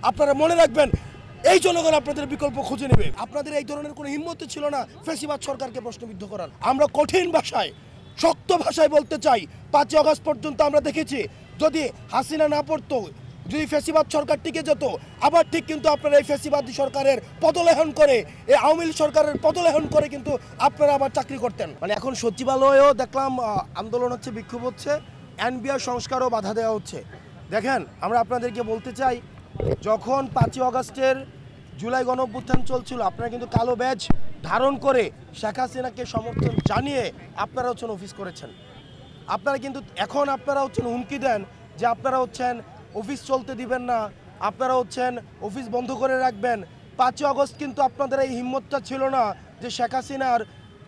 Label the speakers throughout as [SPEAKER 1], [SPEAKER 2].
[SPEAKER 1] আপনারা মনে রাখবেন, এই জনগণ আপনাদের বিকল্প খুঁজে নেবে। আপনাদের এই ধরনের কোনো হিম্মত ছিল না ফ্যাসিবাদ সরকারকে প্রশ্নবিদ্ধ করার। আমরা কঠিন ভাষায়, শক্ত ভাষায় বলতে চাই, 5 আগস্ট পর্যন্ত আমরা দেখেছি যদি হাসিনা না পড়তো, যদি ফ্যাসিবাদ সরকার টিকে যেত, আবার ঠিক কিন্তু আপনারা এই ফ্যাসিবাদী সরকারের পদলেহন করে, এই আওয়ামী লীগ সরকারের পদলেহন করে কিন্তু আপনারা আবার চাকরি করতেন। মানে এখন সচিবালয়েও দেখলাম আন্দোলন হচ্ছে, বিক্ষোভ হচ্ছে, এনবিআর সংস্কারও বাধা দেওয়া হচ্ছে। দেখেন, আমরা আপনাদেরকে বলতে চাই, যখন 5 আগস্টের জুলাই গণঅভ্যুত্থান চলছিল, আপনারা কিন্তু কালো ব্যাজ ধারণ করে শেখ হাসিনাকে সমর্থন জানিয়ে আপনারা হচ্ছেন অফিস করেছেন। আপনারা কিন্তু এখন আপনারা হচ্ছেন হুমকি দেন যে আপনারা হচ্ছেন অফিস চলতে দিবেন না, আপনারা হচ্ছেন অফিস বন্ধ করে রাখবেন। 5 আগস্ট কিন্তু আপনাদের এই হিম্মতটা ছিল না যে শেখ হাসিনার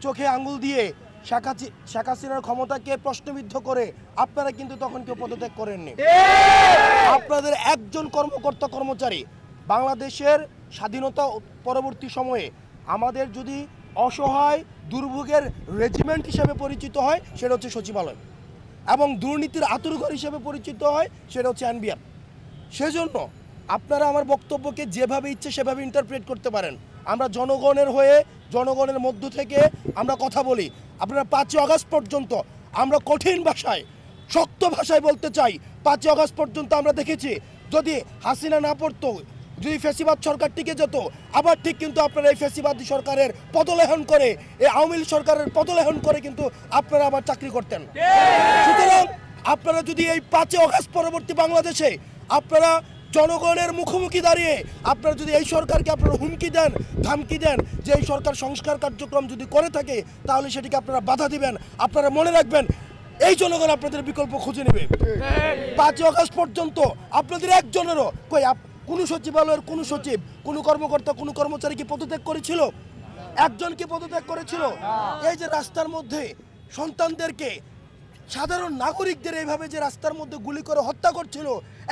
[SPEAKER 1] চোখে আঙুল দিয়ে শেখ হাসিনার ক্ষমতাকে প্রশ্নবিদ্ধ করে আপনারা কিন্তু তখন কেউ পদত্যাগ করেননি। আপনাদের একজন কর্মকর্তা কর্মচারী বাংলাদেশের স্বাধীনতা পরবর্তী সময়ে আমাদের যদি অসহায় দুর্ভোগের রেজিমেন্ট হিসেবে পরিচিত হয়, সেটা হচ্ছে সচিবালয়, এবং দুর্নীতির আতুরঘর হিসেবে পরিচিত হয় সেটা হচ্ছে এনবিআর। সেজন্য আপনারা আমার বক্তব্যকে যেভাবে ইচ্ছে সেভাবে ইন্টারপ্রেট করতে পারেন। আমরা জনগণের হয়ে, জনগণের মধ্য থেকে আমরা কথা বলি। আপনারা 5 আগস্ট পর্যন্ত, আমরা কঠিন ভাষায়, শক্ত ভাষায় বলতে চাই, 5 আগস্ট পর্যন্ত আমরা দেখেছি যদি হাসিনা না পড়তো, যদি ফ্যাসিবাদ সরকার টিকে যেত, আবার ঠিক কিন্তু আপনারা এই ফ্যাসিবাদী সরকারের পদলেহন করে, এই আওয়ামী লীগ সরকারের পদলেহন করে কিন্তু আপনারা আবার চাকরি করতেন। সুতরাং আপনারা যদি এই 5 আগস্ট পরবর্তী বাংলাদেশে আপনারা জনগণের মুখোমুখি দাঁড়িয়ে আপনারা যদি এই সরকারকে আপনারা হুমকি দেন, ধামকি দেন যে এই সরকার সংস্কার কার্যক্রম যদি করে থাকে তাহলে সেটিকে আপনারা বাধা দিবেন, আপনারা মনে রাখবেন এই জনগণ আপনাদের বিকল্প খুঁজে নেবে। 5 আগস্ট পর্যন্ত আপনাদের একজনেরও কোন সচিবালয়ের কোন সচিব, কোন কর্মকর্তা, কোন কর্মচারী কি পদত্যাগ করেছিল? একজন কি পদত্যাগ করেছিল? এই যে রাস্তার মধ্যে সন্তানদেরকে, সাধারণ নাগরিকদের এইভাবে যে রাস্তার মধ্যে গুলি করে হত্যা করছিল,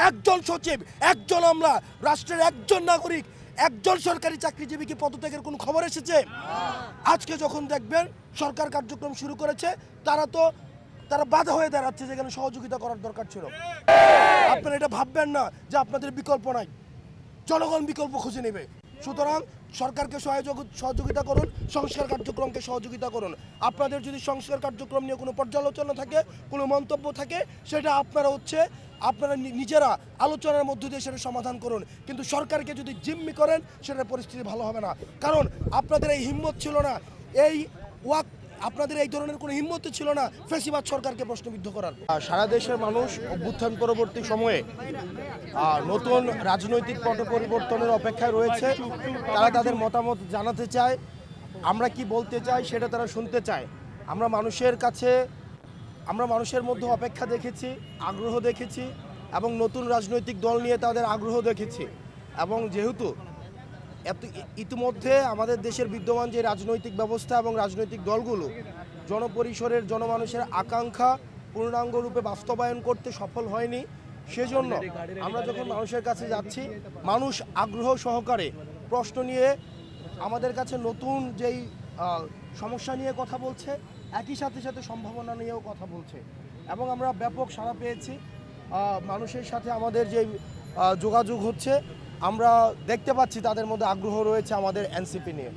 [SPEAKER 1] একজন সচিব, একজন আমলা, রাষ্ট্রের একজন নাগরিক, একজন সরকারি চাকরিজীবী কি পদত্যাগের কোনো খবর এসেছে? আজকে যখন দেখবেন সরকার কার্যক্রম শুরু করেছে, তারা বাধা হয়ে দাঁড়াচ্ছে, যেখানে সহযোগিতা করার দরকার ছিল। আপনারা এটা ভাববেন না যে আপনাদের বিকল্প নাই, জনগণ বিকল্প খুঁজে নেবে। সুতরাং সরকারকে সহযোগিতা করুন, সংস্কার কার্যক্রমকে সহযোগিতা করুন। আপনাদের যদি সংস্কার কার্যক্রম নিয়ে কোনো পর্যালোচনা থাকে, কোনো মন্তব্য থাকে, সেটা আপনারা নিজেরা আলোচনার মধ্য দিয়ে সেটা সমাধান করুন। কিন্তু সরকারকে যদি জিম্মি করেন, সেটার পরিস্থিতি ভালো হবে না। কারণ আপনাদের এই হিম্মত ছিল না, আপনাদের এই ধরনের কোনো হিম্মত ছিল না ফ্যাসিবাদ সরকারকে প্রশ্নবিদ্ধ করার। সারা দেশের মানুষ অভ্যুত্থান পরবর্তী সময়ে নতুন রাজনৈতিক পট পরিবর্তনের অপেক্ষায় রয়েছে। তারা তাদের মতামত জানাতে চায়, আমরা কি বলতে চাই সেটা তারা শুনতে চায়। আমরা মানুষের মধ্যে অপেক্ষা দেখেছি, আগ্রহ দেখেছি, এবং নতুন রাজনৈতিক দল নিয়ে তাদের আগ্রহ দেখেছি। এবং যেহেতু ইতিমধ্যে আমাদের দেশের বিদ্যমান যে রাজনৈতিক ব্যবস্থা এবং রাজনৈতিক দলগুলো জনপরিসরের জনমানুষের আকাঙ্ক্ষা পূর্ণাঙ্গ রূপে বাস্তবায়ন করতে সফল হয়নি, সেজন্য আমরা যখন মানুষের কাছে যাচ্ছি, মানুষ আগ্রহ সহকারে প্রশ্ন নিয়ে আমাদের কাছে নতুন যেই সমস্যা নিয়ে কথা বলছে, একই সাথে সাথে সম্ভাবনা নিয়েও কথা বলছে, এবং আমরা ব্যাপক সাড়া পেয়েছি। মানুষের সাথে আমাদের যে যোগাযোগ হচ্ছে, আমরা দেখতে পাচ্ছি তাদের মধ্যে আগ্রহ রয়েছে আমাদের এনসিপি নিয়ে।